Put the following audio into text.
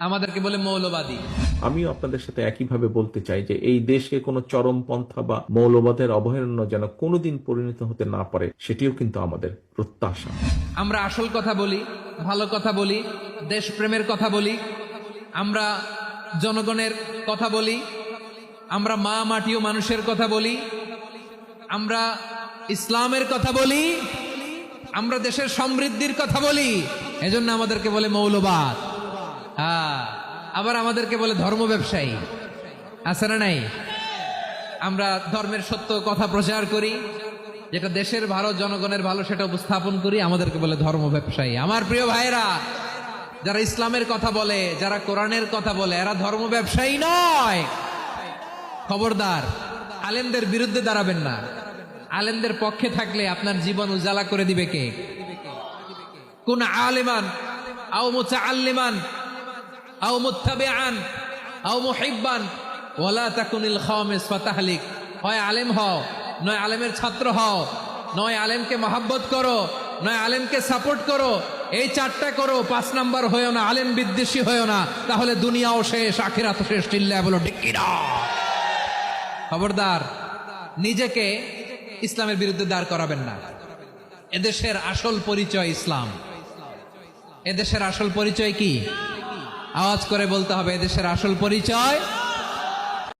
আমাদেরকে বলে মৌলবাদী। আমিও আপনাদের সাথে একইভাবে বলতে চাই যে এই দেশে কোনো চরমপন্থা বা মৌলবাদের অভয়ারণ্য যেন কোনোদিন পরিণত হতে না পারে, সেটিও কিন্তু আমাদের প্রত্যাশা। আমরা আসল কথা বলি, ভালো কথা বলি, দেশপ্রেমের কথা বলি, আমরা জনগণের কথা বলি, আমরা মা মাটি ও মানুষের কথা বলি, আমরা ইসলামের কথা বলি, আমরা দেশের সমৃদ্ধির কথা বলি। এজন্য আমাদেরকে বলে মৌলবাদ। হ্যাঁ, আবার আমাদেরকে বলে ধর্ম ব্যবসায়ী। আছে না নাই? আমরা ধর্মের সত্য কথা প্রচার করি, যেটা দেশের ভালো, জনগণের ভালো, সেটা উপস্থাপন করি, আমাদেরকে বলে ধর্ম ব্যবসায়ী। আমার প্রিয় ভাইরা, যারা ইসলামের কথা বলে, যারা কোরআনের কথা বলে, এরা ধর্ম ব্যবসায়ী নয়। খবরদার, আলেমদের বিরুদ্ধে দাঁড়াবেন না। আলেমদের পক্ষে থাকলে আপনার জীবন উজালা করে দিবে কে? কোন আলেমান আও মুতাআল্লিমান আও মুত্তাবিআন আও মুহিব্বান ওয়ালা তাকুনিল খামিস ফাতাহলিক। হয় আলেম হও, নয় আলেমের ছাত্র হও, নয় আলেমকে মহাব্বত করো, নয় আলেমকে সাপোর্ট করো। এই চারটা করো, 5 নাম্বার হয়েও না, আলেম বিদ্বেষী হয়েও না, তাহলে দুনিয়াও শেষ, আখিরাতও শেষ। চিল্লায় বলো ঠিক কি না? খবরদার, নিজেকে ইসলামের বিরুদ্ধে দাঁড় করাবেন না। এদেশের আসল পরিচয় ইসলাম। এদেশের আসল পরিচয় কি? আওয়াজ করে বলতে হবে, এদেশের আসল পরিচয়